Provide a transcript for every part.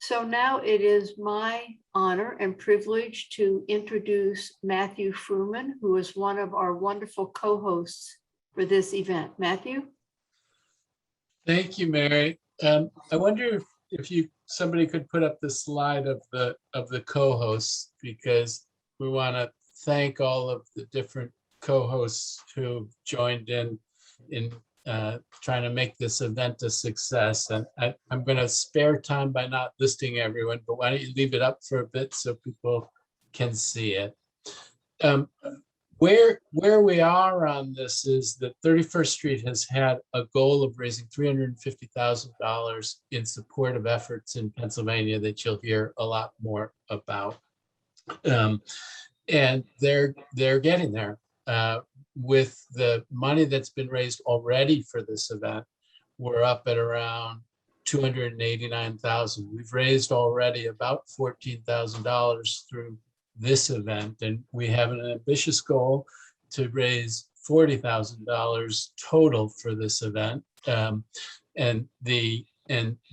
So now it is my honor and privilege to introduce Matthew Fruman, who is one of our wonderful co-hosts for this event. Matthew? Thank you, Mary. I wonder if somebody could put up the slide of the co-hosts, because we want to thank all of the different co-hosts who joined in trying to make this event a success. And I'm going to spare time by not listing everyone, but why don't you leave it up for a bit so people can see it. Where we are on this is that 31st Street has had a goal of raising $350,000 in support of efforts in Pennsylvania that you'll hear a lot more about. And they're getting there. With the money that's been raised already for this event, we're up at around $289,000. We've raised already about $14,000 through this event, and we have an ambitious goal to raise $40,000 total for this event, and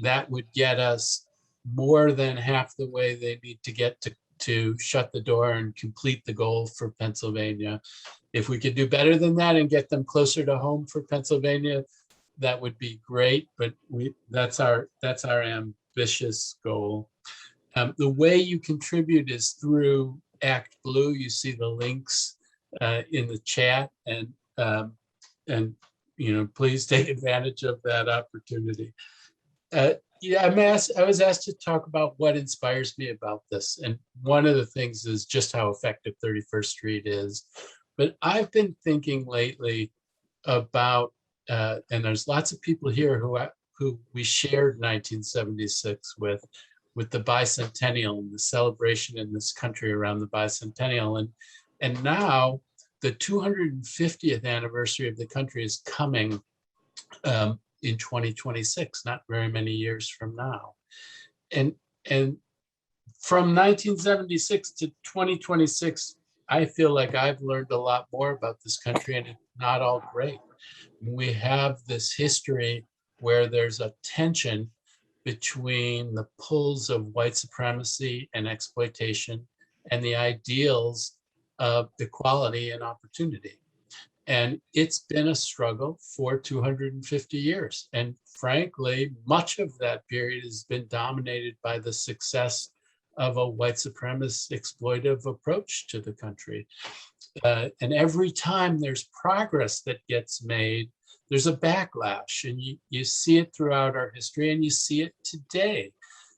that would get us more than half the way they need to get to shut the door and complete the goal for Pennsylvania. If we could do better than that and get them closer to home for Pennsylvania, that would be great, but that's our ambitious goal. The way you contribute is through Act Blue. You see the links in the chat, and please take advantage of that opportunity. I was asked to talk about what inspires me about this, and one of the things is just how effective 31st Street is. But I've been thinking lately about, and there's lots of people here who we shared 1976 with the bicentennial and the celebration in this country around the bicentennial, and now the 250th anniversary of the country is coming in 2026, not very many years from now. And from 1976 to 2026, I feel like I've learned a lot more about this country, and it's not all great. We have this history where there's a tension between the pulls of white supremacy and exploitation and the ideals of equality and opportunity. And it's been a struggle for 250 years. And frankly, much of that period has been dominated by the success of a white supremacist exploitive approach to the country. And every time there's progress that gets made, there's a backlash, and you see it throughout our history, and you see it today.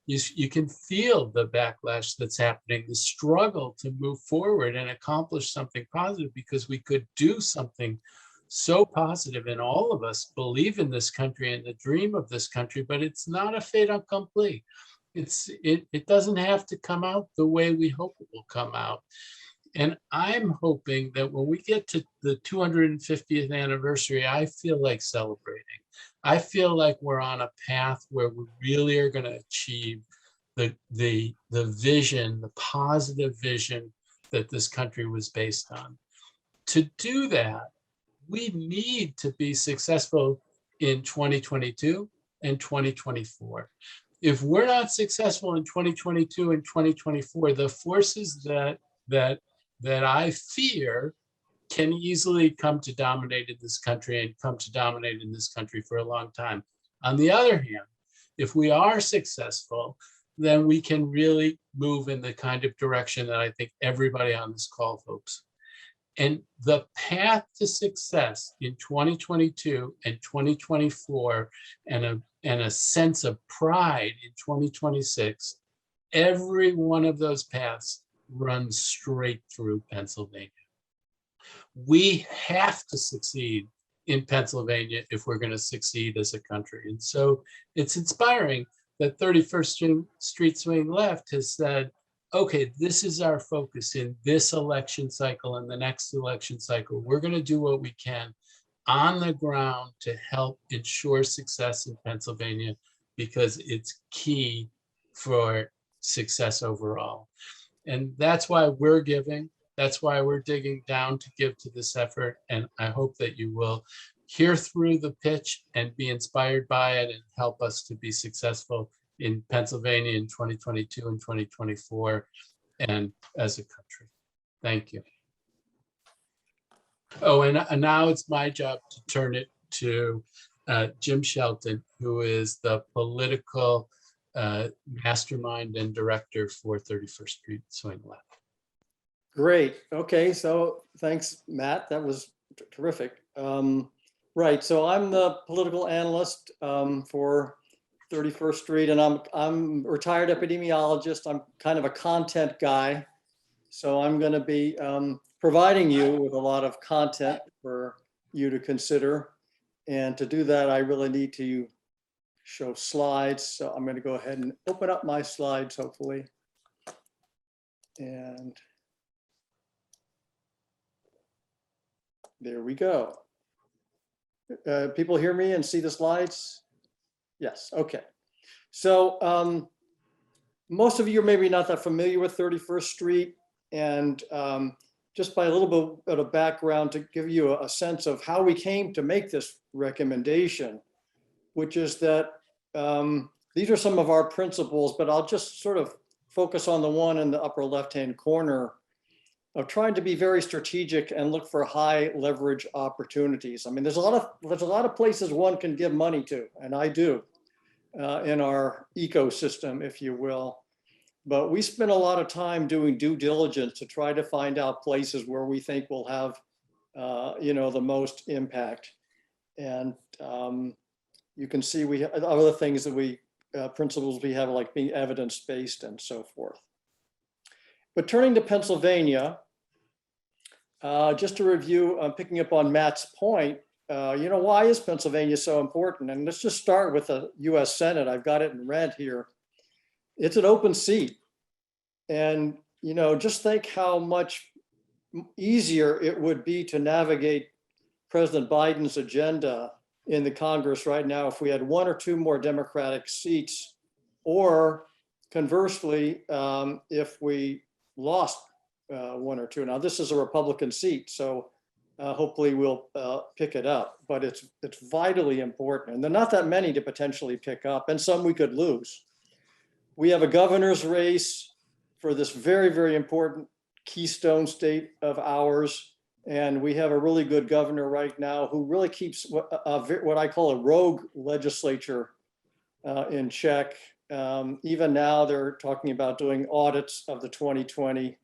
You can feel the backlash that's happening, the struggle to move forward and accomplish something positive, because we could do something so positive, and all of us believe in this country and the dream of this country, but it's not a fait accompli. It doesn't have to come out the way we hope it will come out. And I'm hoping that when we get to the 250th anniversary, I feel like celebrating. I feel like we're on a path where we really are going to achieve the vision, the positive vision that this country was based on. To do that, we need to be successful in 2022 and 2024. If we're not successful in 2022 and 2024, the forces that I fear can easily come to dominate in this country, and come to dominate in this country for a long time. On the other hand, if we are successful, then we can really move in the kind of direction that I think everybody on this call hopes. And the path to success in 2022 and 2024, and a sense of pride in 2026, every one of those paths runs straight through Pennsylvania. We have to succeed in Pennsylvania if we're going to succeed as a country. And so it's inspiring that 31st Street Swing Left has said, okay, this is our focus in this election cycle and the next election cycle. We're going to do what we can on the ground to help ensure success in Pennsylvania, because it's key for success overall. And that's why we're giving. That's why we're digging down to give to this effort. And I hope that you will hear through the pitch and be inspired by it and help us to be successful in Pennsylvania in 2022 and 2024 and as a country. Thank you. Oh, and now it's my job to turn it to Jim Shelton, who is the political mastermind and director for 31st Street Swing Left. Great. Okay, so thanks, Matt. That was terrific. Right, so I'm the political analyst for 31st Street, and I'm a retired epidemiologist. I'm kind of a content guy, so I'm going to be providing you with a lot of content for you to consider. And to do that, I really need to show slides. So I'm going to go ahead and open up my slides, hopefully. And there we go. People hear me and see the slides? Yes, okay. So most of you are maybe not that familiar with 31st Street, and just by a little bit of background to give you a sense of how we came to make this recommendation, which is that these are some of our principles, but I'll just sort of focus on the one in the upper left-hand corner of trying to be very strategic and look for high leverage opportunities. I mean, there's a lot of places one can give money to, and I do in our ecosystem, if you will. But we spend a lot of time doing due diligence to try to find out places where we think will have, the most impact. And you can see we have other things that principles we have, like being evidence-based and so forth. But turning to Pennsylvania, just to review, picking up on Matt's point, why is Pennsylvania so important? And let's just start with the US Senate. I've got it in red here. It's an open seat. And, just think how much easier it would be to navigate President Biden's agenda in the Congress right now if we had one or two more Democratic seats, or conversely, if we lost one or two. Now, this is a Republican seat, so hopefully we'll pick it up, but it's vitally important. And there are not that many to potentially pick up, and some we could lose. We have a governor's race for this very, very important keystone state of ours. And we have a really good governor right now who really keeps what I call a rogue legislature in check. Even now they're talking about doing audits of the 2020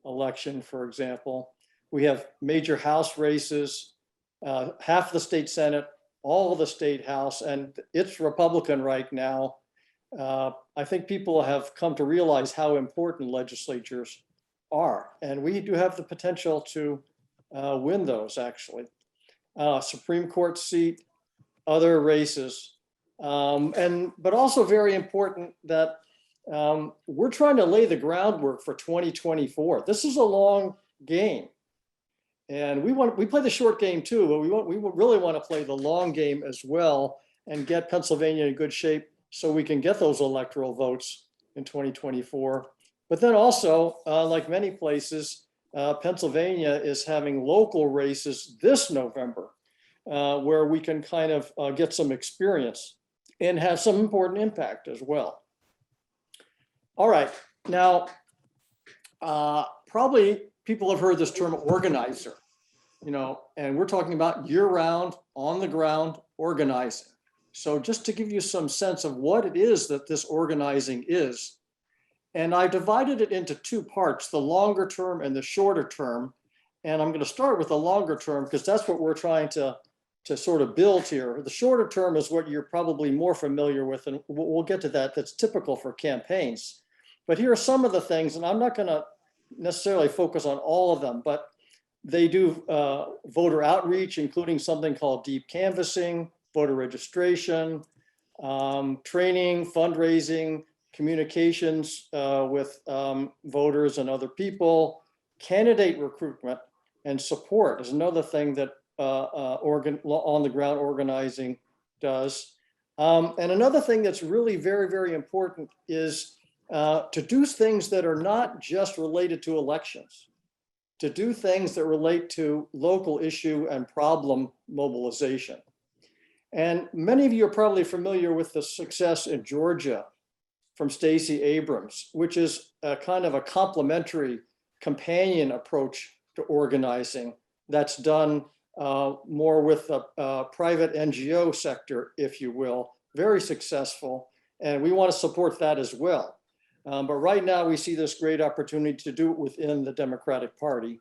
election, for example. We have major House races, half the state Senate, all of the state House, and it's Republican right now. I think people have come to realize how important legislatures are, and we do have the potential to win those, actually. Supreme Court seat, other races, but also very important that we're trying to lay the groundwork for 2024. This is a long game, and we play the short game too, but we really want to play the long game as well and get Pennsylvania in good shape so we can get those electoral votes in 2024. But then also, like many places, Pennsylvania is having local races this November, where we can kind of get some experience and have some important impact as well. All right, now, probably people have heard this term organizer, and we're talking about year-round, on-the-ground organizing. So just to give you some sense of what it is that this organizing is, and I divided it into two parts, the longer term and the shorter term. And I'm going to start with the longer term because that's what we're trying to sort of build here. The shorter term is what you're probably more familiar with, and we'll get to that. That's typical for campaigns. But here are some of the things, and I'm not going to necessarily focus on all of them, but they do voter outreach, including something called deep canvassing, voter registration, training, fundraising, communications with voters and other people, candidate recruitment, and support is another thing that on-the-ground organizing does. And another thing that's really very, very important is to do things that are not just related to elections, to do things that relate to local issue and problem mobilization. And many of you are probably familiar with the success in Georgia from Stacey Abrams, which is a kind of a complementary companion approach to organizing that's done more with the private NGO sector, if you will, very successful. And we want to support that as well. But right now we see this great opportunity to do it within the Democratic Party.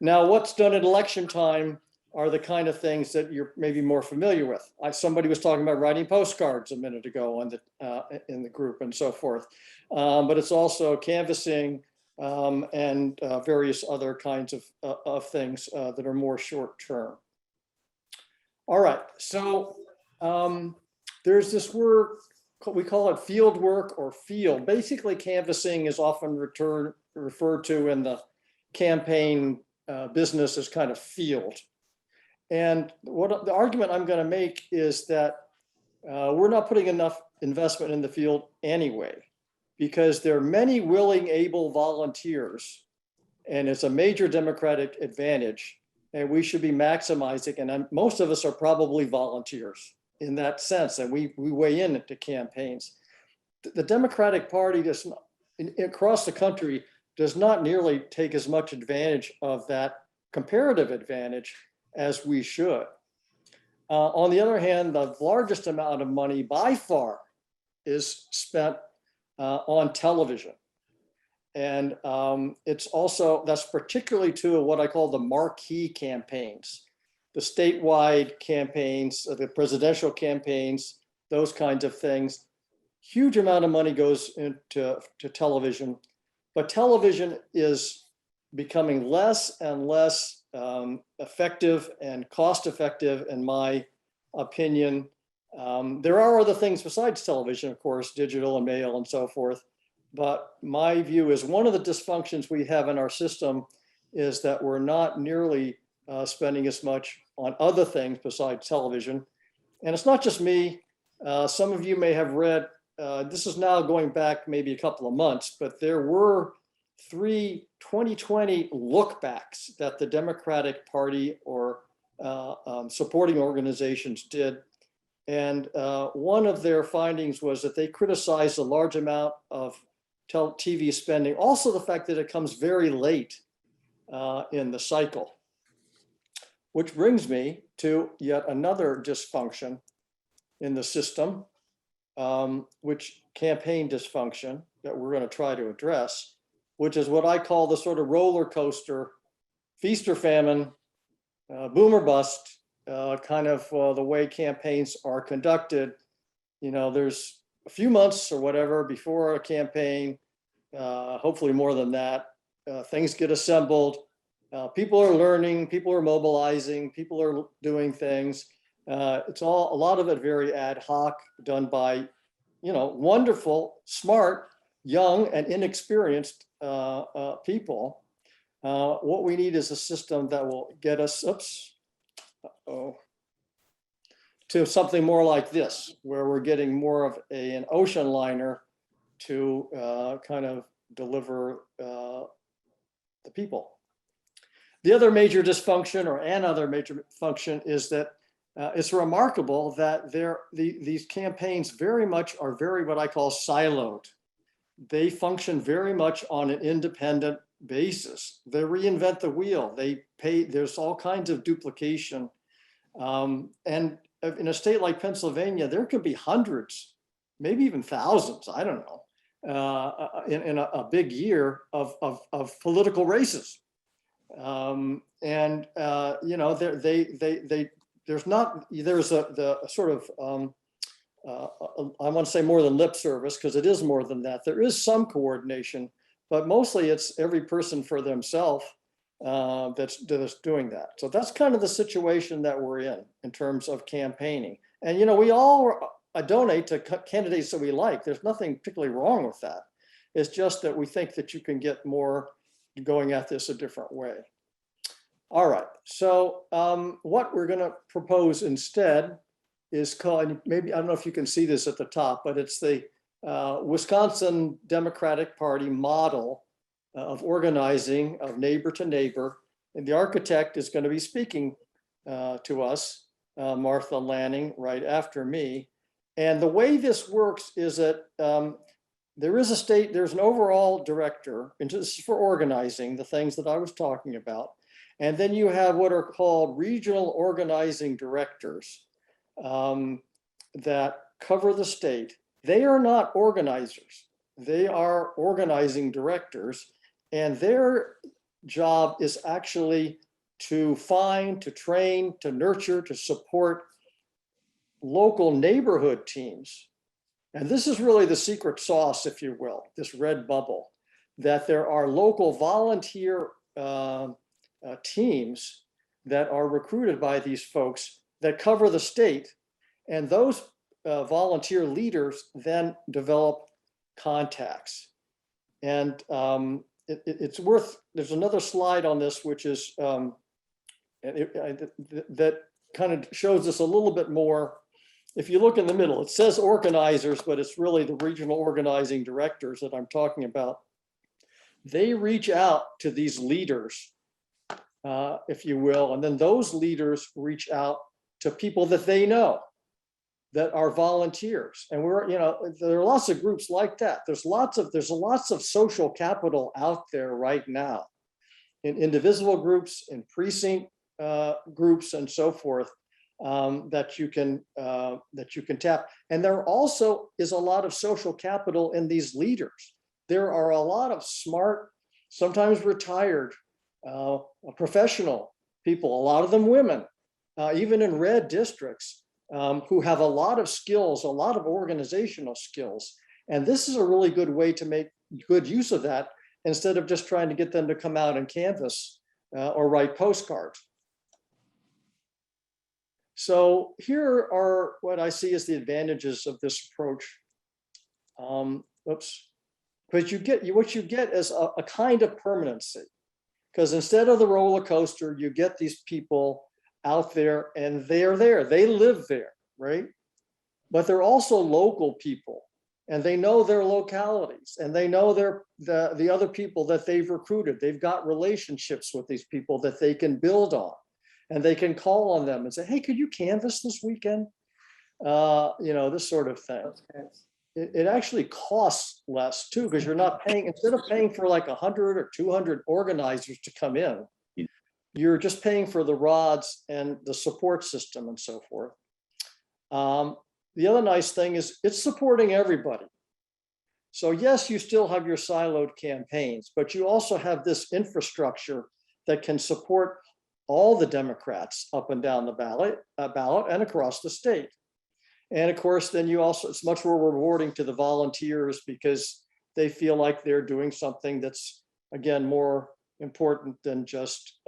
Now, what's done at election time are the kind of things that you're maybe more familiar with. Somebody was talking about writing postcards a minute ago on in the group and so forth. But it's also canvassing and various other kinds of things that are more short term. All right, so there's this word, we call it field work or field. Basically, canvassing is often referred to in the campaign business as kind of field. And what the argument I'm going to make is that we're not putting enough investment in the field anyway, because there are many willing, able volunteers, and it's a major Democratic advantage, and we should be maximizing. And most of us are probably volunteers in that sense, and we weigh in into campaigns. The Democratic Party does not, across the country, does not nearly take as much advantage of that comparative advantage as we should. On the other hand, the largest amount of money by far is spent on television. And it's also, that's particularly true of what I call the marquee campaigns, the statewide campaigns, the presidential campaigns, those kinds of things. Huge amount of money goes into television, but television is becoming less and less effective and cost effective, in my opinion. There are other things besides television, of course, digital and mail and so forth. But my view is one of the dysfunctions we have in our system is that we're not nearly spending as much on other things besides television. And it's not just me. Some of you may have read, this is now going back maybe a couple of months, but there were 3 2020 lookbacks that the Democratic Party or supporting organizations did. And one of their findings was that they criticized a large amount of TV spending. Also the fact that it comes very late in the cycle, which brings me to yet another dysfunction in the system, which campaign dysfunction that we're going to try to address, which is what I call the sort of roller coaster, feast or famine, boom or bust, kind of the way campaigns are conducted. You know, there's a few months or whatever before a campaign, hopefully more than that, things get assembled, people are learning, people are mobilizing, people are doing things. It's all, a lot of it very ad hoc, done by, you know, wonderful, smart, young and inexperienced people. What we need is a system that will get us, to something more like this, where we're getting more of an ocean liner to kind of deliver the people. The other major dysfunction, or another major function, is that it's remarkable that these campaigns very much are very what I call siloed. They function very much on an independent basis. They reinvent the wheel. They pay, there's all kinds of duplication. And in a state like Pennsylvania, there could be hundreds, maybe even thousands, I don't know, in a big year of political races. You know, there's the sort of, I want to say more than lip service, because it is more than that. There is some coordination, but mostly it's every person for themselves that's doing that. So that's kind of the situation that we're in terms of campaigning. And, you know, we all donate to candidates that we like. There's nothing particularly wrong with that. It's just that we think that you can get more going at this a different way. All right, so what we're going to propose instead is called, maybe, I don't know if you can see this at the top, but it's the Wisconsin Democratic Party model of organizing of neighbor to neighbor. And the architect is going to be speaking to us, Martha Lanning, right after me. And the way this works is that there's an overall director, and this is for organizing the things that I was talking about. And then you have what are called regional organizing directors that cover the state. They are not organizers. They are organizing directors, and their job is actually to find, to train, to nurture, to support local neighborhood teams. And this is really the secret sauce, if you will, this red bubble, that there are local volunteer teams that are recruited by these folks that cover the state. And those volunteer leaders then develop contacts. And it's worth, there's another slide on this, which is, that kind of shows us a little bit more. If you look in the middle, it says organizers, but it's really the regional organizing directors that I'm talking about. They reach out to these leaders, if you will, and then those leaders reach out to people that they know that are volunteers. And there are lots of groups like that. There's lots of social capital out there right now in indivisible groups, in precinct groups, and so forth, that you can tap. And there also is a lot of social capital in these leaders. There are a lot of smart, sometimes retired, professional people, a lot of them women, even in red districts, who have a lot of skills, a lot of organizational skills. And this is a really good way to make good use of that, instead of just trying to get them to come out and canvass or write postcards. So here are what I see as the advantages of this approach. But what you get is a kind of permanency, because instead of the roller coaster, you get these people out there, and they're there, they live there, right? But they're also local people, and they know their localities, and they know the other people that they've recruited. They've got relationships with these people that they can build on, and they can call on them and say, hey, could you canvass this weekend? This sort of thing. It actually costs less too, because you're not paying, instead of paying for like 100 or 200 organizers to come in, you're just paying for the rods and the support system and so forth. The other nice thing is it's supporting everybody. So yes, you still have your siloed campaigns, but you also have this infrastructure that can support all the Democrats up and down the ballot and across the state. And of course, then it's much more rewarding to the volunteers, because they feel like they're doing something that's, again, more important than just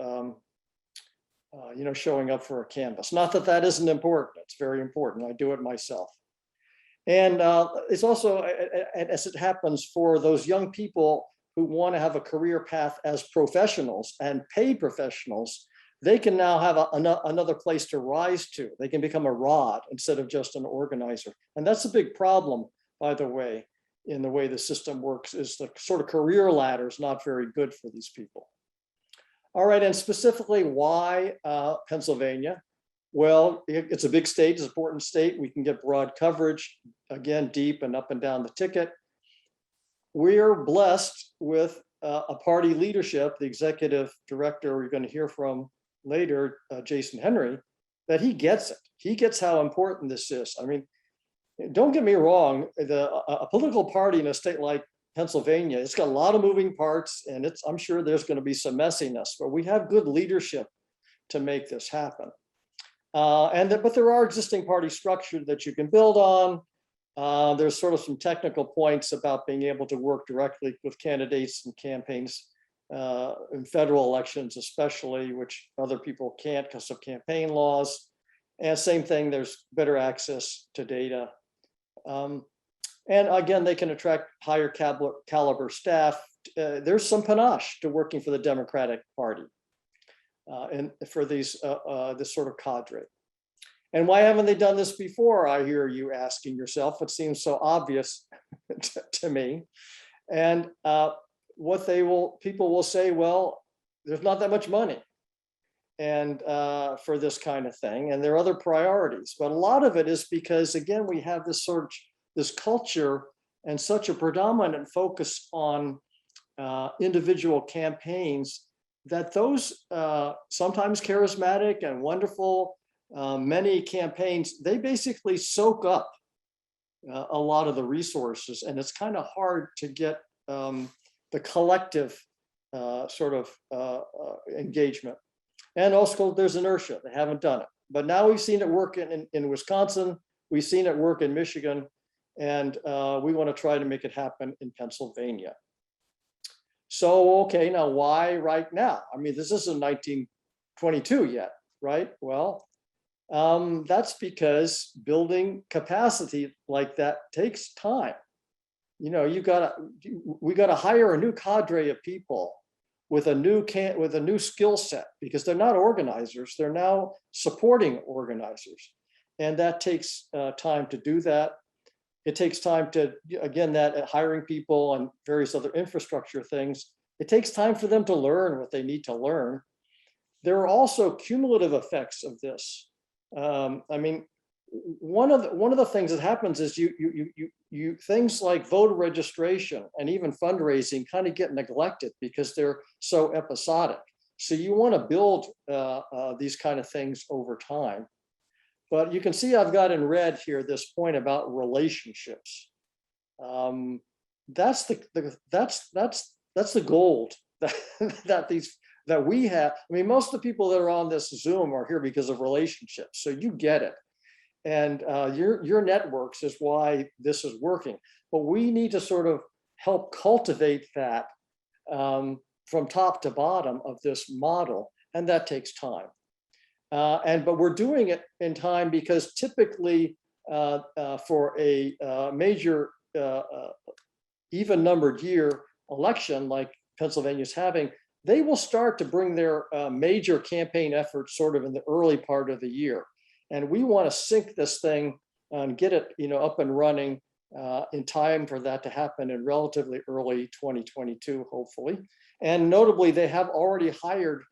showing up for a canvas. Not that that isn't important. It's very important. I do it myself. And it's also, as it happens, for those young people who want to have a career path as professionals and paid professionals, they can now have another place to rise to. They can become a rod instead of just an organizer. And that's a big problem, by the way, in the way the system works, is the sort of career ladder is not very good for these people. All right, and specifically why Pennsylvania? Well, it's a big state, it's an important state. We can get broad coverage, again, deep and up and down the ticket. We're blessed with a party leadership, the executive director we're going to hear from later, Jason Henry, that he gets it. He gets how important this is. I mean, don't get me wrong, a political party in a state like Pennsylvania, it's got a lot of moving parts, and I'm sure there's going to be some messiness, but we have good leadership to make this happen. But there are existing party structures that you can build on. There's sort of some technical points about being able to work directly with candidates and campaigns in federal elections, especially, which other people can't because of campaign laws. And same thing, there's better access to data. And again, they can attract higher caliber staff. There's some panache to working for the Democratic Party and for this sort of cadre. And why haven't they done this before? I hear you asking yourself. It seems so obvious to me. And people will say, well, there's not that much money and for this kind of thing, and there are other priorities. But a lot of it is because, again, we have this culture and such a predominant focus on individual campaigns that those sometimes charismatic and wonderful, many campaigns, they basically soak up a lot of the resources, and it's kind of hard to get the collective sort of engagement. And also there's inertia, they haven't done it. But now we've seen it work in Wisconsin, we've seen it work in Michigan, and we want to try to make it happen in Pennsylvania. So, okay, now why right now? I mean, this isn't 1922 yet, right? Well, that's because building capacity like that takes time. You know, we gotta hire a new cadre of people with a new skill set, because they're not organizers, they're now supporting organizers. And that takes time to do that. It takes time to, again, that hiring people and various other infrastructure things, it takes time for them to learn what they need to learn. There are also cumulative effects of this. I mean, one of the things that happens is you things like voter registration and even fundraising kind of get neglected because they're so episodic. So you want to build these kind of things over time. But you can see I've got in red here this point about relationships. That's the gold that we have. I mean, most of the people that are on this Zoom are here because of relationships, so you get it. And your networks is why this is working. But we need to sort of help cultivate that from top to bottom of this model, and that takes time. But we're doing it in time because typically for a major even numbered year election like Pennsylvania's having, they will start to bring their major campaign efforts sort of in the early part of the year. And we want to sync this thing and get it, up and running in time for that to happen in relatively early 2022, hopefully. And notably, they have already hired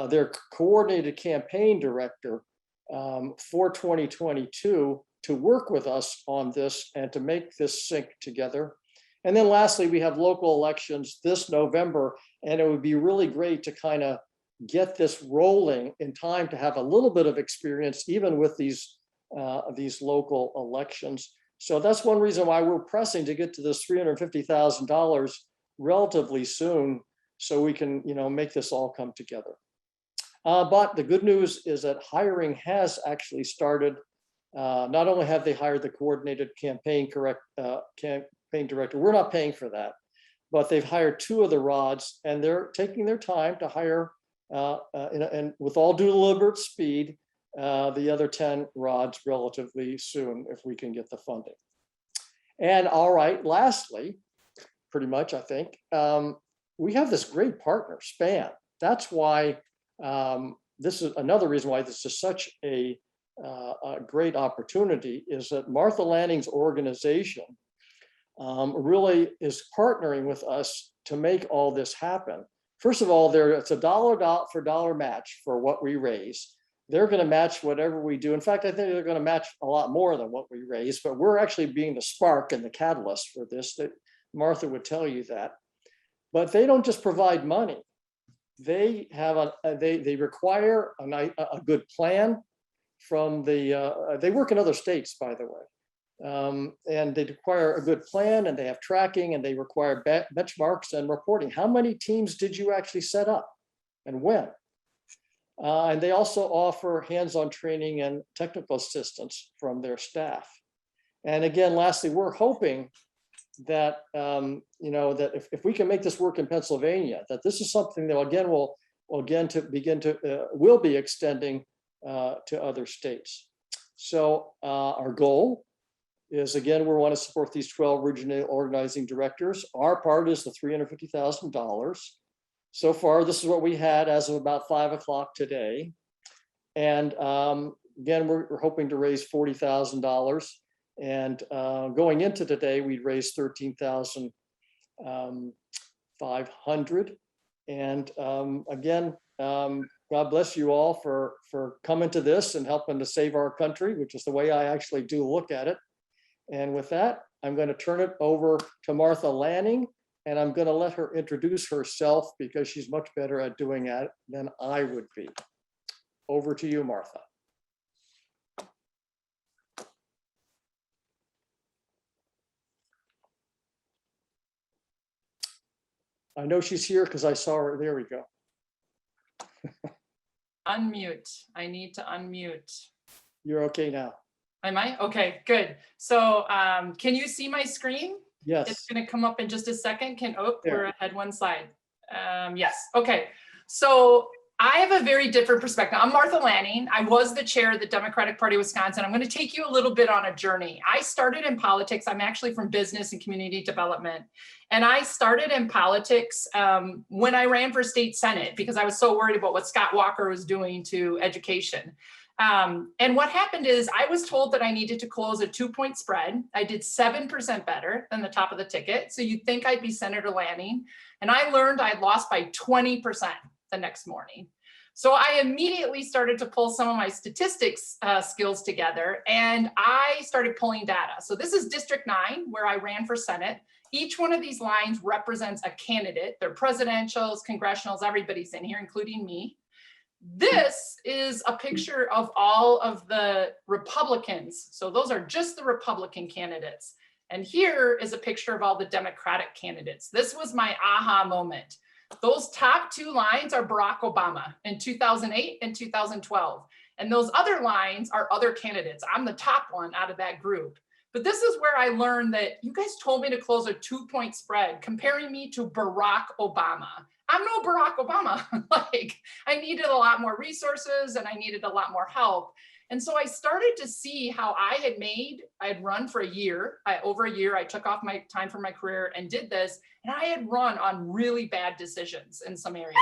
their coordinated campaign director for 2022 to work with us on this and to make this sync together. And then lastly, we have local elections this November, and it would be really great to kind of get this rolling in time to have a little bit of experience, even with these local elections. So that's one reason why we're pressing to get to this $350,000 relatively soon, so we can, make this all come together. But the good news is that hiring has actually started. Not only have they hired the coordinated campaign director, we're not paying for that, but they've hired 2 of the rods, and they're taking their time to hire, and with all due deliberate speed, the other 10 rods relatively soon, if we can get the funding. And all right, lastly, pretty much, I think, we have this great partner, SPAN. That's why this is another reason why this is such a great opportunity, is that Martha Lanning's organization really is partnering with us to make all this happen. First of all, it's a dollar for dollar match for what we raise. They're going to match whatever we do. In fact, I think they're going to match a lot more than what we raise, but we're actually being the spark and the catalyst for this. That Martha would tell you that. But they don't just provide money. They have they require a good plan from the. They work in other states, by the way. And they require a good plan, and they have tracking, and they require benchmarks and reporting. How many teams did you actually set up, and when? And they also offer hands-on training and technical assistance from their staff. And again, lastly, we're hoping that that if we can make this work in Pennsylvania, that this is something that again will be extending to other states. So our goal is, again, we want to support these 12 regional organizing directors. Our part is the $350,000. So far, this is what we had as of about 5 o'clock today. And again, we're hoping to raise $40,000. And going into today, we'd raised $13,500. And again, God bless you all for coming to this and helping to save our country, which is the way I actually do look at it. And with that, I'm going to turn it over to Martha Lanning, and I'm going to let her introduce herself because she's much better at doing that than I would be. Over to you, Martha. I know she's here because I saw her. There we go. Unmute. I need to unmute. You're okay now. Am I? Okay, good. So can you see my screen? Yes. It's going to come up in just a second. We're There. ahead one slide. Yes. Okay. So I have a very different perspective. I'm Martha Lanning. I was the chair of the Democratic Party of Wisconsin. I'm going to take you a little bit on a journey. I started in politics. I'm actually from business and community development. And I started in politics when I ran for state senate because I was so worried about what Scott Walker was doing to education. And what happened is I was told that I needed to close a 2-point spread. I did 7% better than the top of the ticket. So you'd think I'd be Senator Lanning. And I learned I'd lost by 20% the next morning. So I immediately started to pull some of my statistics skills together, and I started pulling data. So this is District 9, where I ran for Senate. Each one of these lines represents a candidate. They're presidentials, congressionals, everybody's in here, including me. This is a picture of all of the Republicans. So those are just the Republican candidates. And here is a picture of all the Democratic candidates. This was my aha moment. Those top 2 lines are Barack Obama in 2008 and 2012. And those other lines are other candidates. I'm the top one out of that group. But this is where I learned that you guys told me to close a 2-point spread, comparing me to Barack Obama. I'm no Barack Obama. Like, I needed a lot more resources and I needed a lot more help. And so I started to see how I had run for a year, over a year. I took off my time from my career and did this. And I had run on really bad decisions in some areas.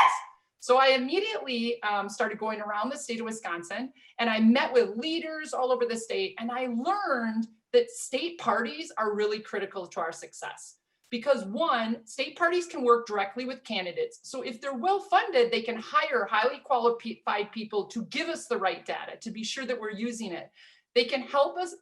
So I immediately started going around the state of Wisconsin, and I met with leaders all over the state. And I learned that state parties are really critical to our success. Because 1, state parties can work directly with candidates. So if they're well funded, they can hire highly qualified people to give us the right data, to be sure that we're using it. They can help us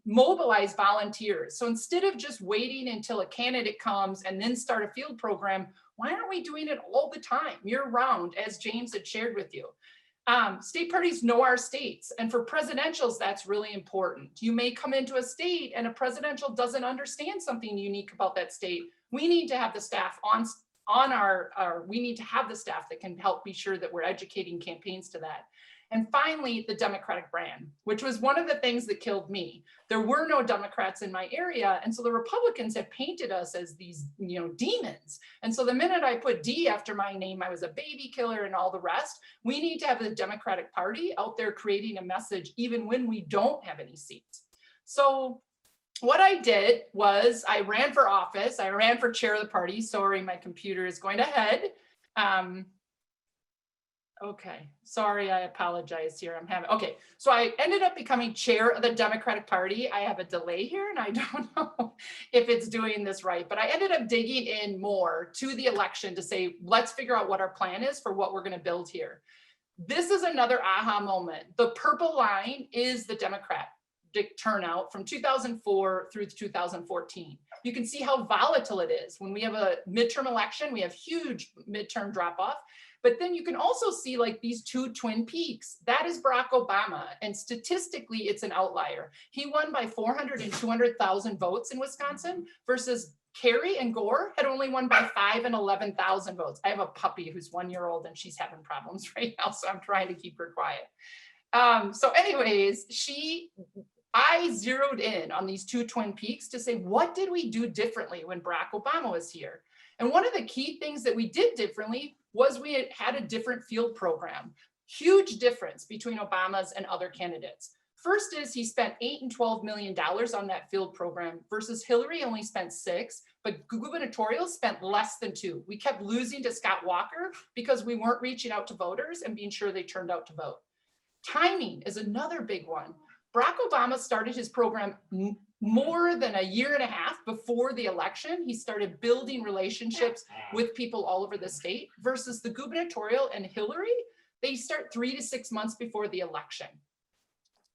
mobilize volunteers. So instead of just waiting until a candidate comes and then start a field program, why aren't we doing it all the time, year round, as James had shared with you? State parties know our states, and for presidentials, that's really important. You may come into a state and a presidential doesn't understand something unique about that state. We need to have the staff we need to have the staff that can help be sure that we're educating campaigns to that. And finally, the Democratic brand, which was one of the things that killed me. There were no Democrats in my area. And so the Republicans have painted us as these, demons. And so the minute I put D after my name, I was a baby killer and all the rest. We need to have the Democratic Party out there creating a message, even when we don't have any seats. So what I did was I ran for office. I ran for chair of the party. Sorry, my computer is going ahead. Okay, sorry, I apologize here. Okay, so I ended up becoming chair of the Democratic Party. I have a delay here and I don't know if it's doing this right, but I ended up digging in more to the election to say, let's figure out what our plan is for what we're gonna build here. This is another aha moment. The purple line is the Democratic turnout from 2004 through 2014. You can see how volatile it is. When we have a midterm election, we have huge midterm drop off. But then you can also see like these 2 twin peaks. That is Barack Obama. And statistically, it's an outlier. He won by 400 and 200,000 votes in Wisconsin versus Kerry and Gore had only won by 5 and 11,000 votes. I have a puppy who's 1 year old and she's having problems right now. So I'm trying to keep her quiet. So anyways, I zeroed in on these 2 twin peaks to say, what did we do differently when Barack Obama was here? And one of the key things that we did differently was we had a different field program. Huge difference between Obama's and other candidates. First is he spent $8 and $12 million on that field program versus Hillary only spent $6, but gubernatorial spent less than $2. We kept losing to Scott Walker because we weren't reaching out to voters and being sure they turned out to vote. Timing is another big one. Barack Obama started his program more than a year and a half before the election. He started building relationships with people all over the state versus the gubernatorial and Hillary, they start 3 to 6 months before the election.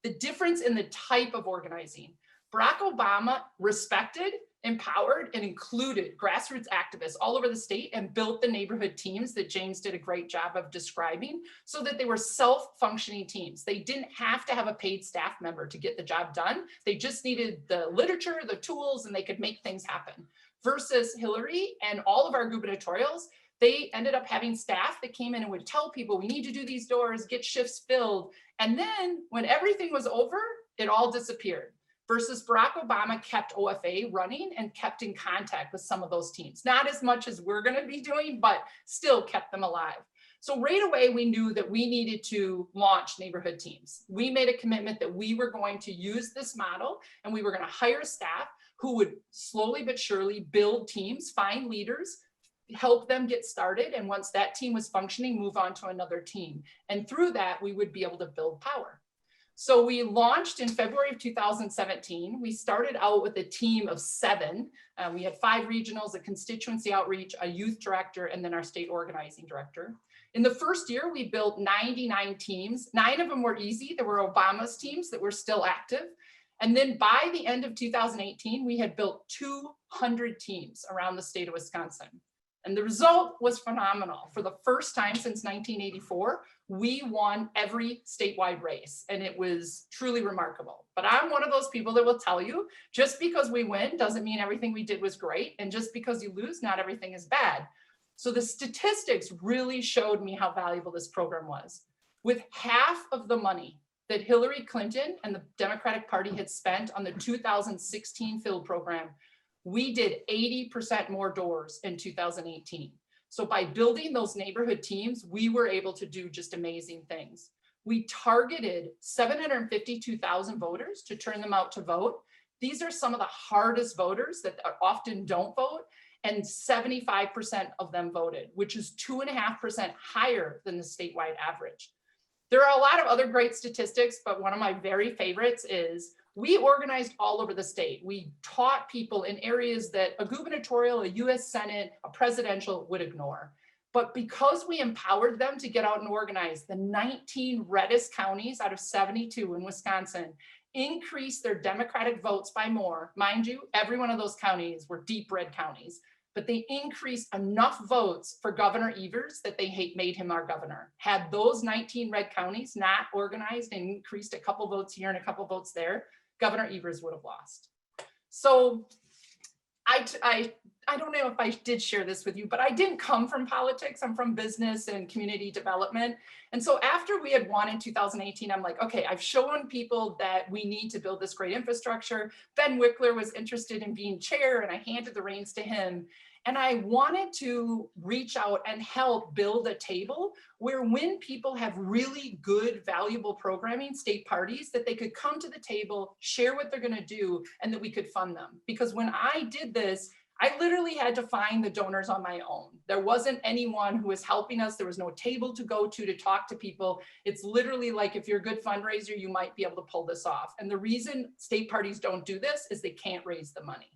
The difference in the type of organizing. Barack Obama respected, empowered, and included grassroots activists all over the state and built the neighborhood teams that James did a great job of describing so that they were self-functioning teams. They didn't have to have a paid staff member to get the job done. They just needed the literature, the tools, and they could make things happen. Versus Hillary and all of our gubernatorials, they ended up having staff that came in and would tell people, we need to do these doors, get shifts filled. And then when everything was over, it all disappeared. Versus Barack Obama kept OFA running and kept in contact with some of those teams. Not as much as we're gonna be doing, but still kept them alive. So right away, we knew that we needed to launch neighborhood teams. We made a commitment that we were going to use this model and we were gonna hire staff who would slowly but surely build teams, find leaders, help them get started. And once that team was functioning, move on to another team. And through that, we would be able to build power. So we launched in February of 2017. We started out with a team of 7. We had 5 regionals, a constituency outreach, a youth director, and then our state organizing director. In the first year, we built 99 teams. 9 of them were easy. There were Obama's teams that were still active. And then by the end of 2018, we had built 200 teams around the state of Wisconsin. And the result was phenomenal. For the first time since 1984, we won every statewide race, and it was truly remarkable. But I'm one of those people that will tell you, just because we win doesn't mean everything we did was great, and just because you lose, not everything is bad. So the statistics really showed me how valuable this program was. With half of the money that Hillary Clinton and the Democratic Party had spent on the 2016 field program, we did 80% more doors in 2018. So by building those neighborhood teams, we were able to do just amazing things. We targeted 752,000 voters to turn them out to vote. These are some of the hardest voters that often don't vote, and 75% of them voted, which is 2.5% higher than the statewide average. There are a lot of other great statistics, but one of my very favorites is we organized all over the state. We taught people in areas that a gubernatorial, a US Senate, a presidential would ignore. But because we empowered them to get out and organize, the 19 reddest counties out of 72 in Wisconsin increased their Democratic votes by more. Mind you, every one of those counties were deep red counties, but they increased enough votes for Governor Evers that they made him our governor. Had those 19 red counties not organized and increased a couple votes here and a couple votes there, Governor Evers would have lost. So I don't know if I did share this with you, but I didn't come from politics. I'm from business and community development. And so after we had won in 2018, I'm like, okay, I've shown people that we need to build this great infrastructure. Ben Wickler was interested in being chair, and I handed the reins to him. And I wanted to reach out and help build a table where when people have really good, valuable programming, state parties, that they could come to the table, share what they're gonna do, and that we could fund them. Because when I did this, I literally had to find the donors on my own. There wasn't anyone who was helping us. There was no table to go to talk to people. It's literally like, if you're a good fundraiser, you might be able to pull this off. And the reason state parties don't do this is they can't raise the money.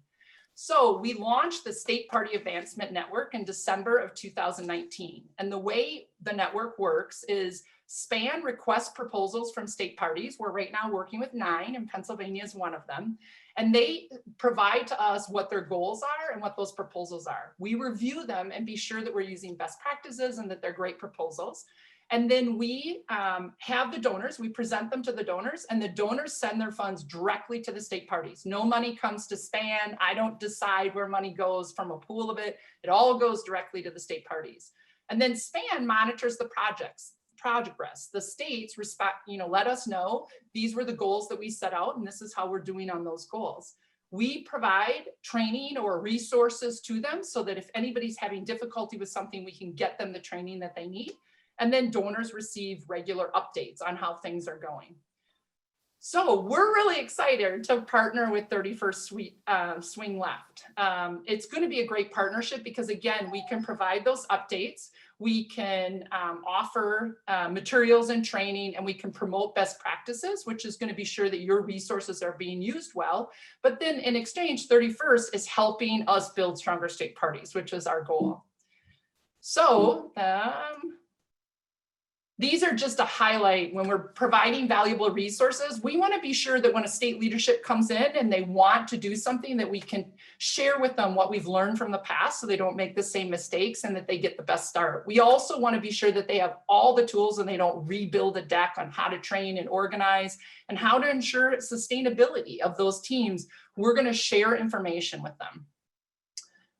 So we launched the State Party Advancement Network in December of 2019. And the way the network works is SPAN requests proposals from state parties. We're right now working with 9, and Pennsylvania is one of them. And they provide to us what their goals are and what those proposals are. We review them and be sure that we're using best practices and that they're great proposals. And then we have the donors, we present them to the donors, and the donors send their funds directly to the state parties. No money comes to SPAN. I don't decide where money goes from a pool of it. It all goes directly to the state parties. And then SPAN monitors the progress. The states let us know these were the goals that we set out, and this is how we're doing on those goals. We provide training or resources to them so that if anybody's having difficulty with something, we can get them the training that they need. And then donors receive regular updates on how things are going. So we're really excited to partner with 31st Swing Left. It's going to be a great partnership because, again, we can provide those updates. We can offer materials and training, and we can promote best practices, which is going to be sure that your resources are being used well. But then in exchange, 31st is helping us build stronger state parties, which is our goal. So these are just a highlight when we're providing valuable resources. We want to be sure that when a state leadership comes in and they want to do something, that we can share with them what we've learned from the past so they don't make the same mistakes and that they get the best start. We also want to be sure that they have all the tools and they don't rebuild a deck on how to train and organize and how to ensure sustainability of those teams. We're going to share information with them.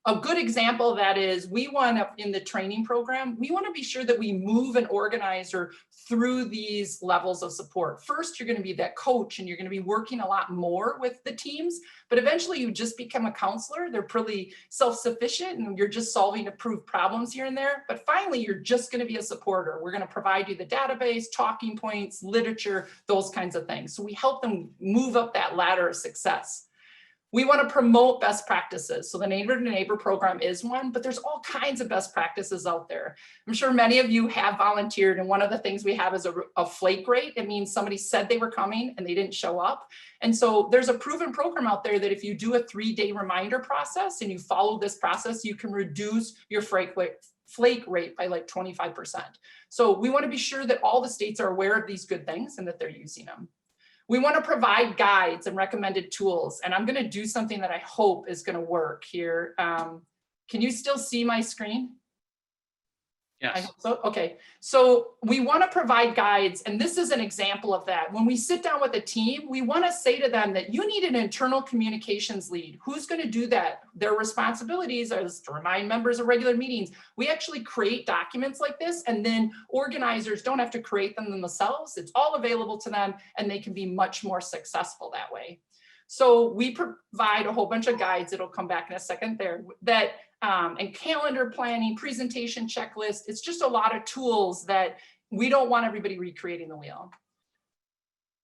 A good example of that is we want to, in the training program, we want to be sure that we move an organizer through these levels of support. First, you're going to be that coach and you're going to be working a lot more with the teams, but eventually you just become a counselor. They're pretty self-sufficient and you're just solving approved problems here and there. But finally, you're just going to be a supporter. We're going to provide you the database, talking points, literature, those kinds of things. So we help them move up that ladder of success. We want to promote best practices. So the Neighbor to Neighbor program is one, but there's all kinds of best practices out there. I'm sure many of you have volunteered, and one of the things we have is a flake rate. It means somebody said they were coming and they didn't show up. And so there's a proven program out there that if you do a 3-day reminder process and you follow this process, you can reduce your flake rate by like 25%. So we want to be sure that all the states are aware of these good things and that they're using them. We want to provide guides and recommended tools. And I'm going to do something that I hope is going to work here. Can you still see my screen? Yes. I hope so. Okay. So we want to provide guides. And this is an example of that. When we sit down with a team, we want to say to them that you need an internal communications lead. Who's going to do that? Their responsibilities are to remind members of regular meetings. We actually create documents like this, and then organizers don't have to create them themselves. It's all available to them, and they can be much more successful that way. So we provide a whole bunch of guides. It'll come back in a second there that and calendar planning, presentation checklist. It's just a lot of tools that we don't want everybody recreating the wheel.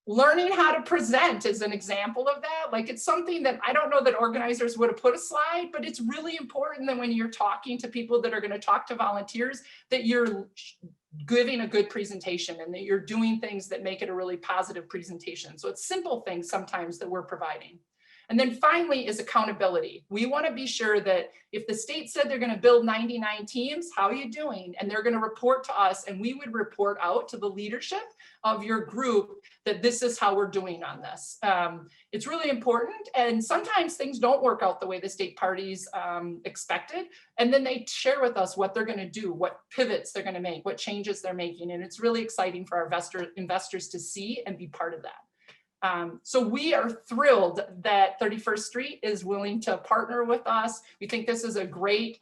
Learning how to present is an example of that. Like, it's something that I don't know that organizers would have put a slide, but it's really important that when you're talking to people that are going to talk to volunteers, that you're giving a good presentation and that you're doing things that make it a really positive presentation. So it's simple things sometimes that we're providing. And then finally is accountability. We want to be sure that if the state said they're going to build 99 teams, how are you doing? And they're going to report to us, and we would report out to the leadership of your group that this is how we're doing on this. It's really important. And sometimes things don't work out the way the state parties expected. And then they share with us what they're going to do, what pivots they're going to make, what changes they're making. And it's really exciting for our investors to see and be part of that. So we are thrilled that 31st Street is willing to partner with us. We think this is a great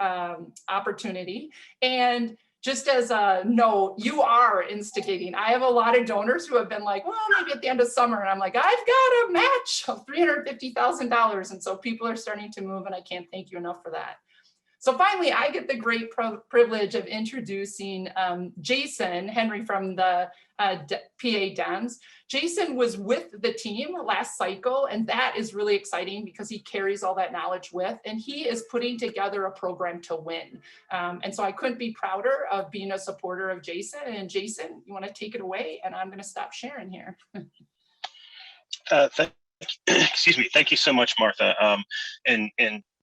opportunity. And just as a note, you are instigating. I have a lot of donors who have been like, well, maybe at the end of summer. And I'm like, I've got a match of $350,000. And so people are starting to move, and I can't thank you enough for that. So finally, I get the great privilege of introducing Jason Henry from the PA Dems. Jason was with the team last cycle, and that is really exciting because he carries all that knowledge with, and he is putting together a program to win. And so I couldn't be prouder of being a supporter of Jason. And Jason, you want to take it away? And I'm going to stop sharing here. Excuse me. Thank you so much, Martha. And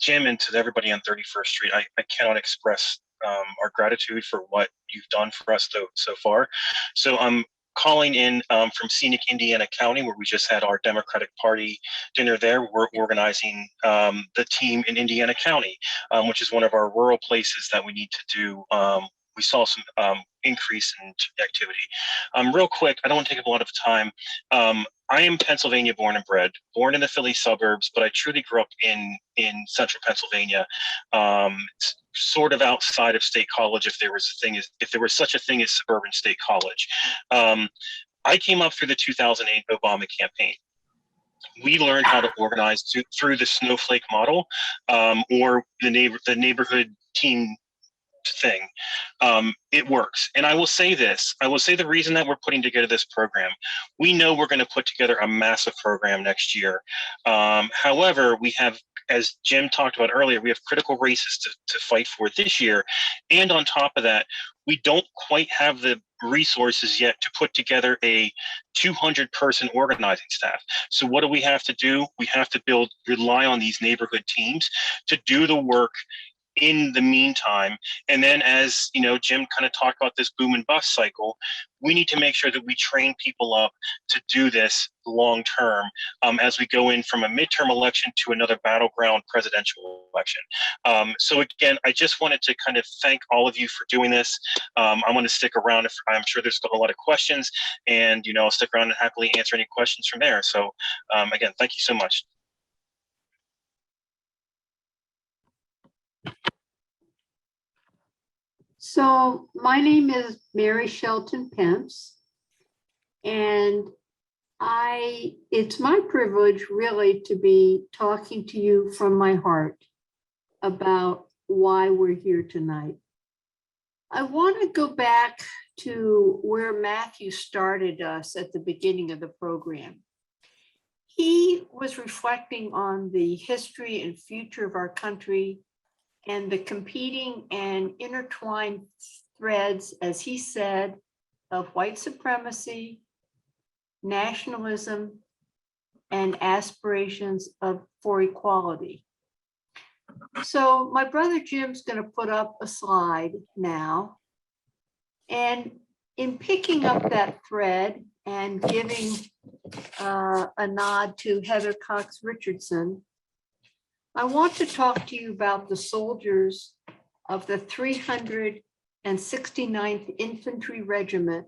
Jim, and to everybody on 31st Street, I cannot express our gratitude for what you've done for us so far. So I'm calling in from scenic Indiana County, where we just had our Democratic Party dinner there. We're organizing the team in Indiana County, which is one of our rural places that we need to do. We saw some increase in activity. Real quick, I don't want to take up a lot of time. I am Pennsylvania born and bred, born in the Philly suburbs, but I truly grew up in central Pennsylvania, sort of outside of State College, if there was such a thing as suburban State College. I came up through the 2008 Obama campaign. We learned how to organize through the snowflake model, or the neighborhood team thing. It works. And I will say this, the reason that we're putting together this program, we know we're going to put together a massive program next year. However, we have, as Jim talked about earlier, we have critical races to fight for this year. And on top of that, we don't quite have the resources yet to put together a 200-person organizing staff. So what do we have to do? We have to rely on these neighborhood teams to do the work in the meantime. And then, as you know, Jim kind of talked about this boom and bust cycle, we need to make sure that we train people up to do this long term as we go in from a midterm election to another battleground presidential election. So again, I just wanted to kind of thank all of you for doing this. I want to stick around. If I'm sure there's a lot of questions, and I'll stick around and happily answer any questions from there. So again, thank you so much. So my name is Mary Shelton Pence, and it's my privilege really to be talking to you from my heart about why we're here tonight. I want to go back to where Matthew started us at the beginning of the program. He was reflecting on the history and future of our country and the competing and intertwined threads, as he said, of white supremacy, nationalism, and aspirations for equality. So my brother Jim's going to put up a slide now. And in picking up that thread and giving a nod to Heather Cox Richardson, I want to talk to you about the soldiers of the 369th Infantry Regiment,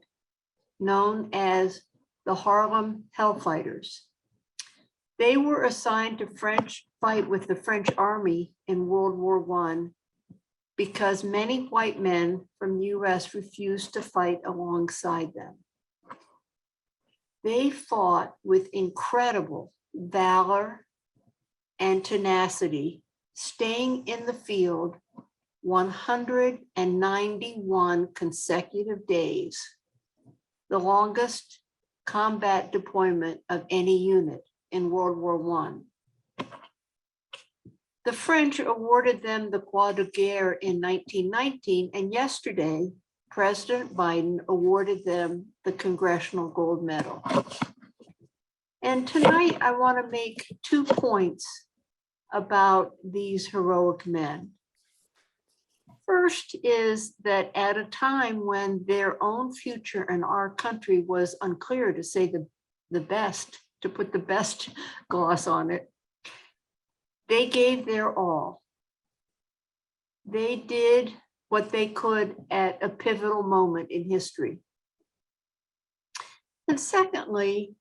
known as the Harlem Hellfighters. They were assigned to fight with the French Army in World War I because many white men from the US refused to fight alongside them. They fought with incredible valor and tenacity, staying in the field 191 consecutive days, the longest combat deployment of any unit in World War I. The French awarded them the Croix de Guerre in 1919, and yesterday, President Biden awarded them the Congressional Gold Medal. And tonight, I want to make 2 points about these heroic men. First is that at a time when their own future in our country was unclear, to say the best, to put the best gloss on it, they gave their all. They did what they could at a pivotal moment in history. And secondly,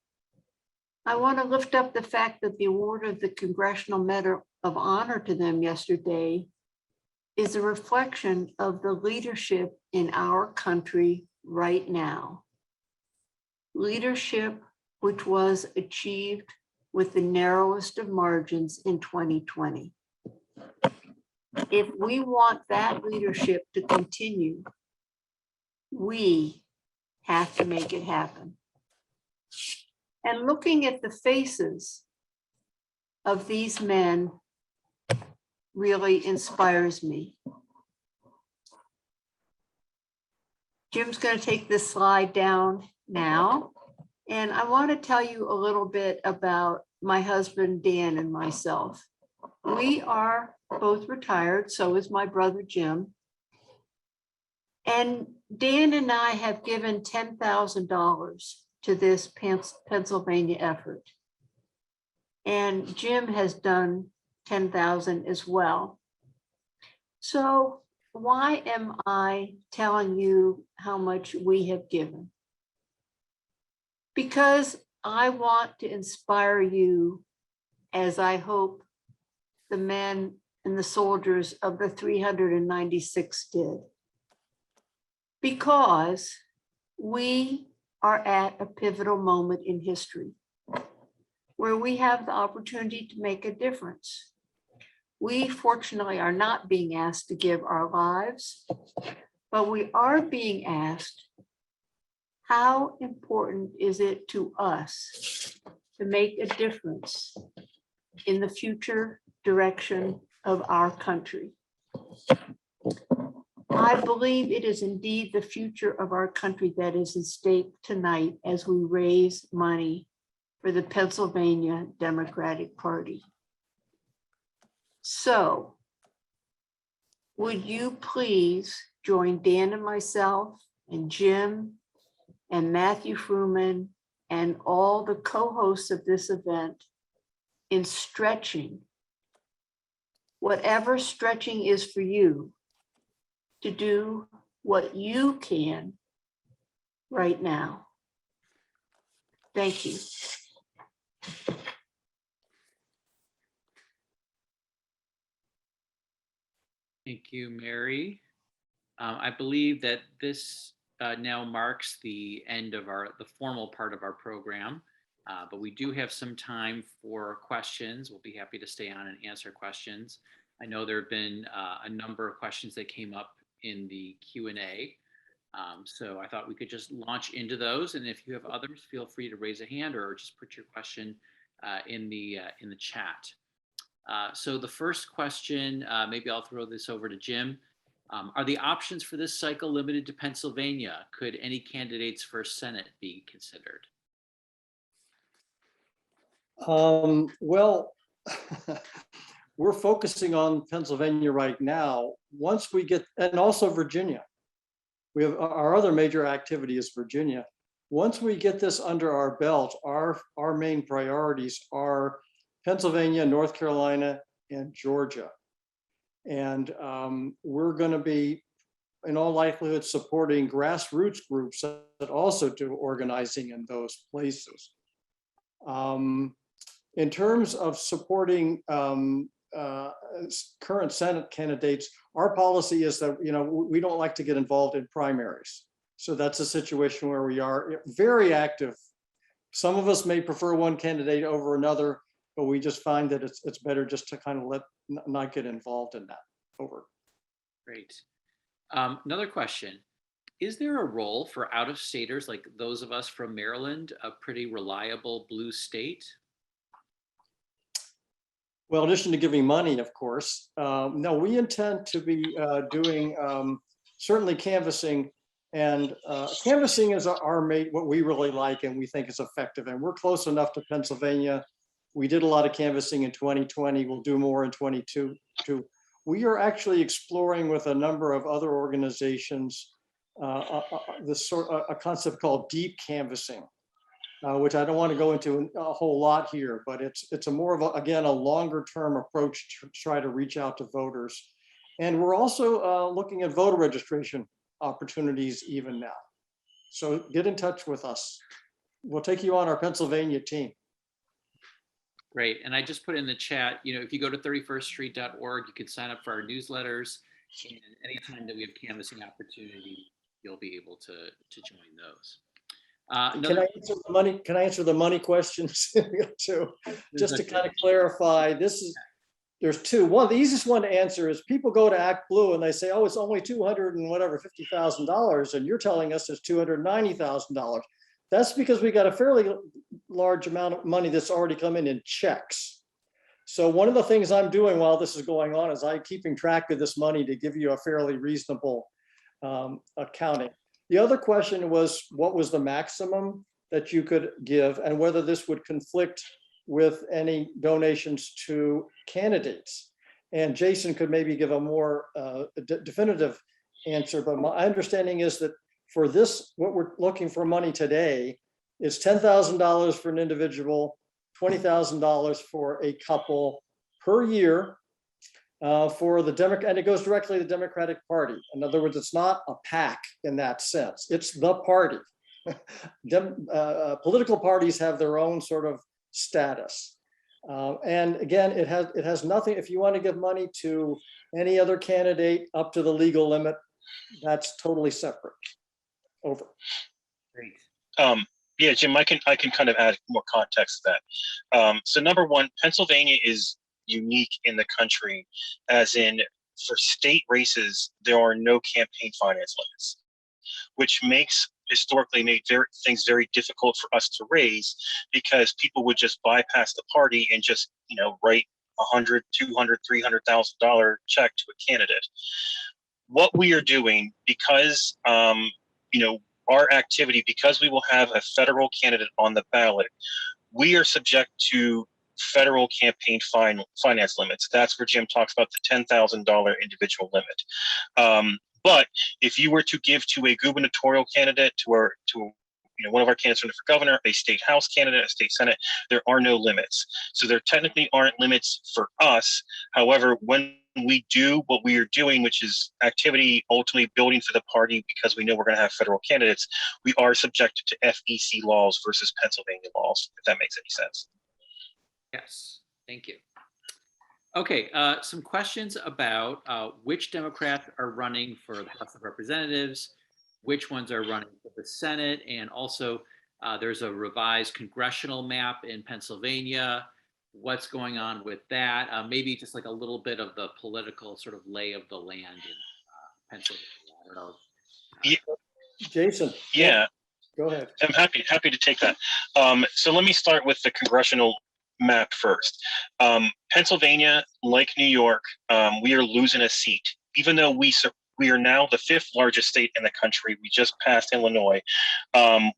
I want to lift up the fact that the award of the Congressional Medal of Honor to them yesterday is a reflection of the leadership in our country right now. Leadership which was achieved with the narrowest of margins in 2020. If we want that leadership to continue, we have to make it happen. And looking at the faces of these men really inspires me. Jim's going to take this slide down now. And I want to tell you a little bit about my husband, Dan, and myself. We are both retired, so is my brother, Jim. And Dan and I have given $10,000 to this Pennsylvania effort. And Jim has done 10,000 as well. So why am I telling you how much we have given? Because I want to inspire you, as I hope the men and the soldiers of the 396 did. Because we are at a pivotal moment in history where we have the opportunity to make a difference. We fortunately are not being asked to give our lives, but we are being asked, how important is it to us to make a difference in the future direction of our country? I believe it is indeed the future of our country that is at stake tonight as we raise money for the Pennsylvania Democratic Party. So would you please join Dan and myself and Jim and Matthew Fruman and all the co-hosts of this event in stretching, whatever stretching is for you, to do what you can right now. Thank you. Thank you, Mary. I believe that this now marks the end of the formal part of our program, but we do have some time for questions. We'll be happy to stay on and answer questions. I know there have been a number of questions that came up in the Q&A. So I thought we could just launch into those. And if you have others, feel free to raise a hand or just put your question in the chat. So the first question, maybe I'll throw this over to Jim. Are the options for this cycle limited to Pennsylvania? Could any candidates for Senate be considered? Well, we're focusing on Pennsylvania right now. Once we get, and also Virginia, we have our other major activity is Virginia. Once we get this under our belt, our main priorities are Pennsylvania, North Carolina, and Georgia. And we're going to be, in all likelihood, supporting grassroots groups that also do organizing in those places. In terms of supporting current Senate candidates, our policy is that, we don't like to get involved in primaries. So that's a situation where we are very active. Some of us may prefer one candidate over another, but we just find that it's better just to kind of not get involved in that. Over. Great. Another question. Is there a role for out-of-staters like those of us from Maryland, a pretty reliable blue state? Well, in addition to giving money, of course, no, we intend to be doing certainly canvassing, and canvassing is what we really like and we think is effective. And we're close enough to Pennsylvania. We did a lot of canvassing in 2020. We'll do more in 2022. We are actually exploring with a number of other organizations a concept called deep canvassing, which I don't want to go into a whole lot here, but it's a more of again, a longer term approach to try to reach out to voters. And we're also looking at voter registration opportunities even now. So get in touch with us. We'll take you on our Pennsylvania team. Great. And I just put in the chat, if you go to 31ststreet.org, you can sign up for our newsletters. And anytime that we have canvassing opportunity, you'll be able to join those. Can I answer the money questions too? Just to kind of clarify, there's two. One, the easiest one to answer is people go to Act Blue and they say, oh, it's only $250,000, and you're telling us it's $290,000. That's because we got a fairly large amount of money that's already come in checks. So one of the things I'm doing while this is going on is I'm keeping track of this money to give you a fairly reasonable accounting. The other question was, what was the maximum that you could give and whether this would conflict with any donations to candidates? And Jason could maybe give a more definitive answer, but my understanding is that for this, what we're looking for money today is $10,000 for an individual, $20,000 for a couple per year for the Democrat, and it goes directly to the Democratic Party. In other words, it's not a PAC in that sense. It's the party. Political parties have their own sort of status. And again, it has nothing, if you want to give money to any other candidate up to the legal limit, that's totally separate. Over. Great. Yeah, Jim, I can kind of add more context to that. So number one, Pennsylvania is unique in the country, as in for state races, there are no campaign finance limits, which makes historically made things very difficult for us to raise, because people would just bypass the party and just write $100,000, $200,000, $300,000 check to a candidate. What we are doing, because our activity, because we will have a federal candidate on the ballot, we are subject to federal campaign finance limits. That's where Jim talks about the $10,000 individual limit. But if you were to give to a gubernatorial candidate, one of our candidates for governor, a state house candidate, a state senate, there are no limits. So there technically aren't limits for us. However, when we do what we are doing, which is activity ultimately building for the party because we know we're going to have federal candidates, we are subjected to FEC laws versus Pennsylvania laws, if that makes any sense. Yes, thank you. Okay, some questions about which Democrats are running for the House of Representatives, which ones are running for the Senate, and also there's a revised congressional map in Pennsylvania. What's going on with that? Maybe just like a little bit of the political sort of lay of the land in Pennsylvania. I don't know. Jason. Yeah, Go ahead. I'm happy to take that. So let me start with the congressional map first. Pennsylvania, like New York, we are losing a seat, even though we are now the 5th largest state in the country. We just passed Illinois.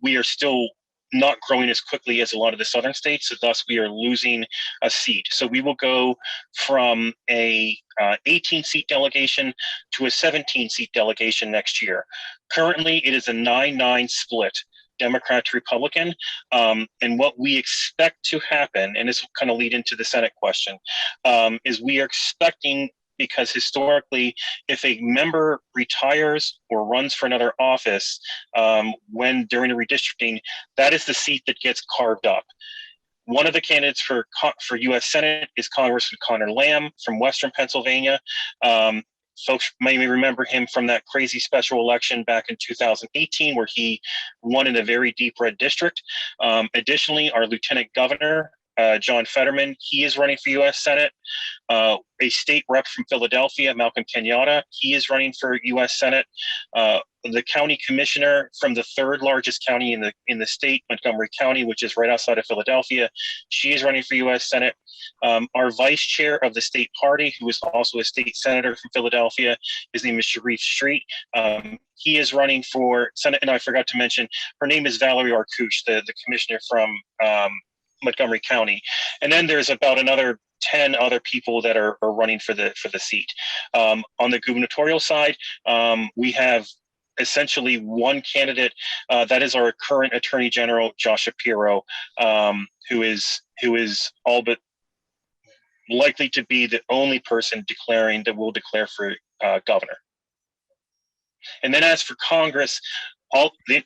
We are still not growing as quickly as a lot of the southern states, so thus we are losing a seat. So we will go from a 18-seat delegation to a 17-seat delegation next year. Currently, it is a 9-9 split, Democrat to Republican. And what we expect to happen, and this will kind of lead into the Senate question, is we are expecting, because historically, if a member retires or runs for another office when during a redistricting, that is the seat that gets carved up. One of the candidates for U.S. Senate is Congressman Connor Lamb from Western Pennsylvania. Folks may remember him from that crazy special election back in 2018, where he won in a very deep red district. Additionally, our Lieutenant Governor, John Fetterman, he is running for U.S. Senate. A state rep from Philadelphia, Malcolm Kenyatta, he is running for U.S. Senate. The county commissioner from the 3rd largest county in the state, Montgomery County, which is right outside of Philadelphia, she is running for U.S. Senate. Our vice chair of the state party, who is also a state senator from Philadelphia, his name is Sharif Street. He is running for Senate, and I forgot to mention, her name is Valerie Arkush, the commissioner from Montgomery County. And then there's about another 10 other people that are running for the seat. On the gubernatorial side, we have essentially one candidate, that is our current Attorney General, Josh Shapiro, who is all but likely to be the only person that will declare for governor. And then as for Congress,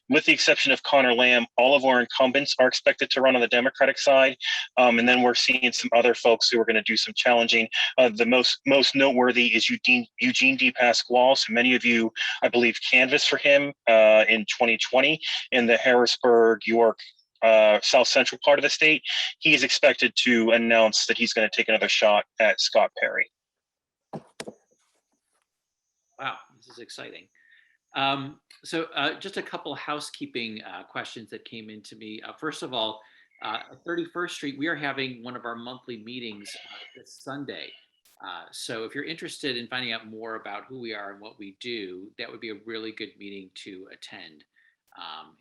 with the exception of Connor Lamb, all of our incumbents are expected to run on the Democratic side. And then we're seeing some other folks who are going to do some challenging. The most noteworthy is Eugene D. Pasquale. So many of you, I believe, canvassed for him in 2020 in the Harrisburg, York, South Central part of the state. He is expected to announce that he's going to take another shot at Scott Perry. Wow, this is exciting. So just a couple housekeeping questions that came into me. First of all, at 31st Street, we are having one of our monthly meetings this Sunday. So if you're interested in finding out more about who we are and what we do, that would be a really good meeting to attend.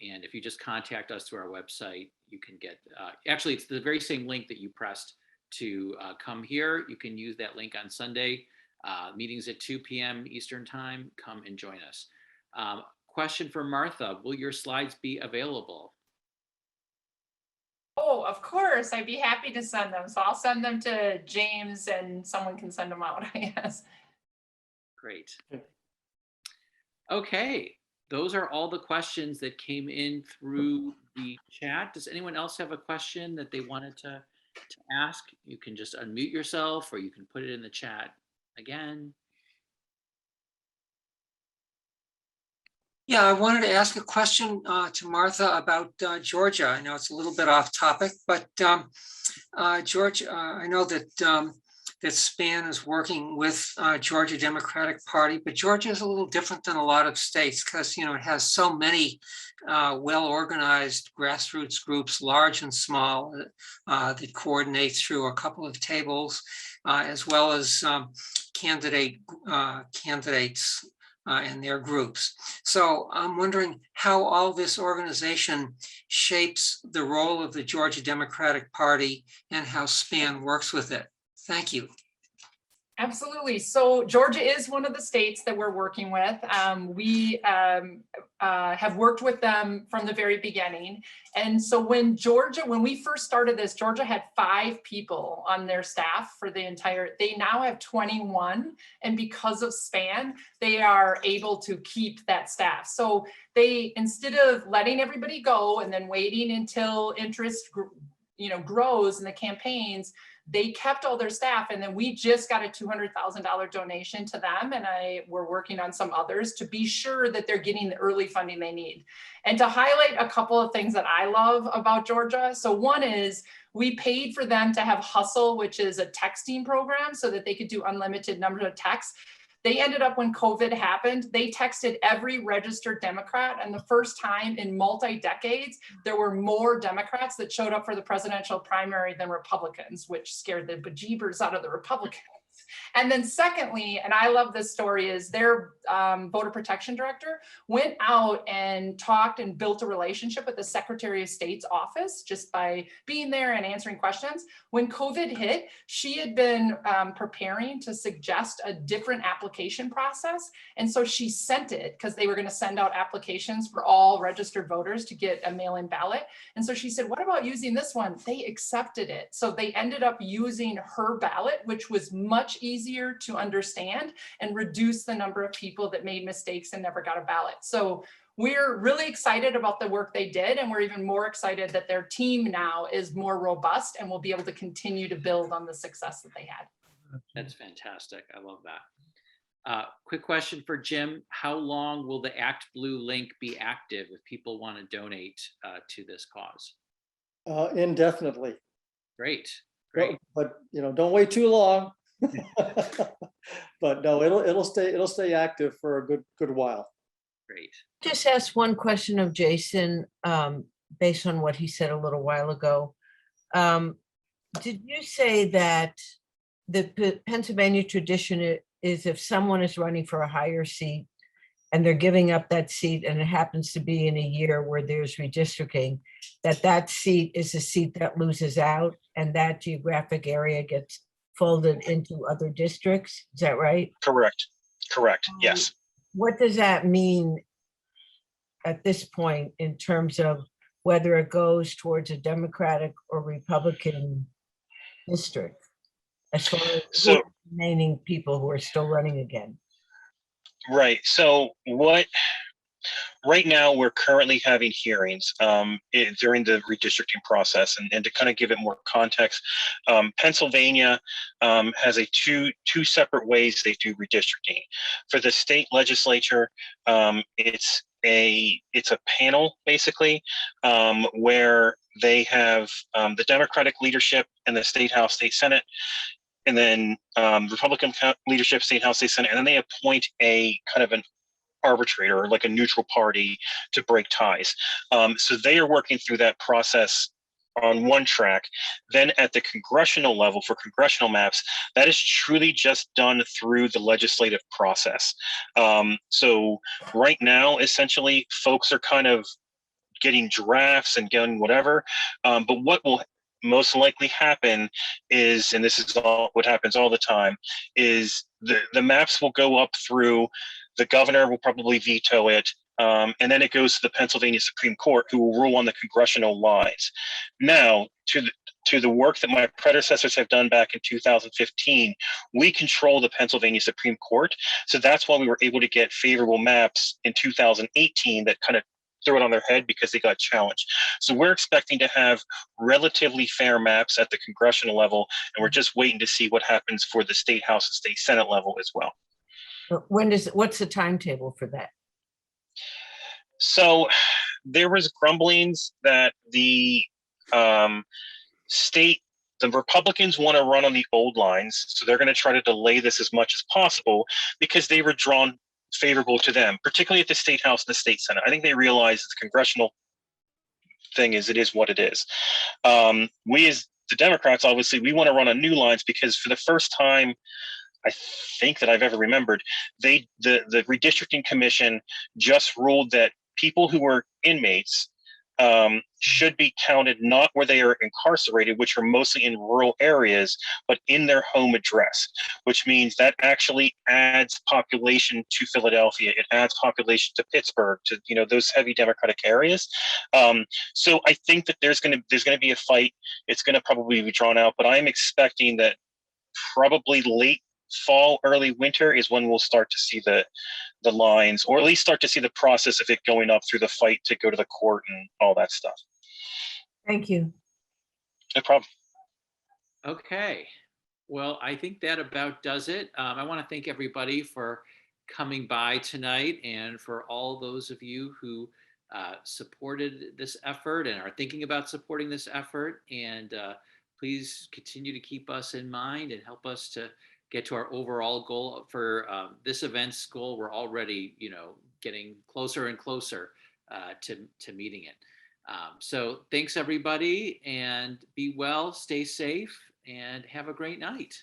And if you just contact us through our website, you can get, actually, it's the very same link that you pressed to come here. You can use that link on Sunday. Meetings at 2 p.m. Eastern time. Come and join us. Question for Martha, will your slides be available? Oh, of course, I'd be happy to send them. So I'll send them to James and someone can send them out, I guess. Great. Okay, those are all the questions that came in through the chat. Does anyone else have a question that they wanted to ask? You can just unmute yourself or you can put it in the chat again. Yeah, I wanted to ask a question to Martha about Georgia. I know it's a little bit off topic, but Georgia, I know that that SPAN is working with Georgia Democratic Party, but Georgia is a little different than a lot of states because, you know, it has so many well-organized grassroots groups, large and small, that coordinate through a couple of tables, as well as candidates and their groups. So I'm wondering how all this organization shapes the role of the Georgia Democratic Party and how SPAN works with it. Thank you. Absolutely. So Georgia is one of the states that we're working with. We have worked with them from the very beginning. And so when we first started this, Georgia had 5 people on their staff for the entire, they now have 21. And because of SPAN, they are able to keep that staff. So they, instead of letting everybody go and then waiting until interest grows in the campaigns, they kept all their staff, and then we just got a $200,000 donation to them, and we're working on some others to be sure that they're getting the early funding they need. And to highlight a couple of things that I love about Georgia. So one is we paid for them to have Hustle, which is a texting program, so that they could do unlimited number of texts. They ended up, when COVID happened, they texted every registered Democrat, and the first time in multi-decades, there were more Democrats that showed up for the presidential primary than Republicans, which scared the bejeebers out of the Republicans. And then secondly, and I love this story, is their voter protection director went out and talked and built a relationship with the Secretary of State's office just by being there and answering questions. When COVID hit, she had been preparing to suggest a different application process. And so she sent it, because they were going to send out applications for all registered voters to get a mail-in ballot. And so she said, what about using this one? They accepted it. So they ended up using her ballot, which was much easier to understand and reduce the number of people that made mistakes and never got a ballot. So we're really excited about the work they did, and we're even more excited that their team now is more robust and will be able to continue to build on the success that they had. That's fantastic. I love that. Quick question for Jim. How long will the Act Blue link be active if people want to donate to this cause? Indefinitely. Great. But don't wait too long. But no, it'll stay active for a good while. Great. Just ask one question of Jason, based on what he said a little while ago. Did you say that the Pennsylvania tradition is if someone is running for a higher seat and they're giving up that seat, and it happens to be in a year where there's redistricting, that seat is a seat that loses out and that geographic area gets folded into other districts? Is that right? Correct. Yes. What does that mean at this point in terms of whether it goes towards a Democratic or Republican district, as far as So remaining people who are still running again? right. So right now we're currently having hearings during the redistricting process, and to kind of give it more context, Pennsylvania has two separate ways they do redistricting. For the state legislature, it's a panel basically, where they have the Democratic leadership and the state House, state Senate, and then Republican leadership, state House, state Senate, and then they appoint a kind of an arbitrator, like a neutral party, to break ties. So they are working through that process on one track. Then at the congressional level, for congressional maps, that is truly just done through the legislative process. So right now, essentially, folks are kind of getting drafts and getting whatever. But what will most likely happen is, and this is what happens all the time, is the maps will go up through, the governor will probably veto it, and then it goes to the Pennsylvania Supreme Court, who will rule on the congressional lines. Now, to the work that my predecessors have done back in 2015, we control the Pennsylvania Supreme Court. So that's why we were able to get favorable maps in 2018 that kind of threw it on their head because they got challenged. So we're expecting to have relatively fair maps at the congressional level, and we're just waiting to see what happens for the state House and state Senate level as well. What's the timetable for that? So there was grumblings that the Republicans want to run on the old lines, so they're going to try to delay this as much as possible because they were drawn favorable to them, particularly at the state House and the state Senate. I think they realize the congressional thing is, it is what it is. We as the Democrats, obviously, we want to run on new lines because for the first time I think that I've ever remembered. The Redistricting Commission just ruled that people who were inmates should be counted not where they are incarcerated, which are mostly in rural areas, but in their home address, which means that actually adds population to Philadelphia. It adds population to Pittsburgh, to those heavy Democratic areas. So I think that there's going to be a fight. It's going to probably be drawn out, but I'm expecting that probably late fall, early winter is when we'll start to see the lines, or at least start to see the process of it going up through the fight to go to the court and all that stuff. Thank you. No problem. Okay. Well, I think that about does it. I want to thank everybody for coming by tonight, and for all those of you who supported this effort and are thinking about supporting this effort. And please continue to keep us in mind and help us to get to our overall goal for this event's goal. We're already, getting closer and closer to meeting it. So thanks everybody, and be well, stay safe, and have a great night.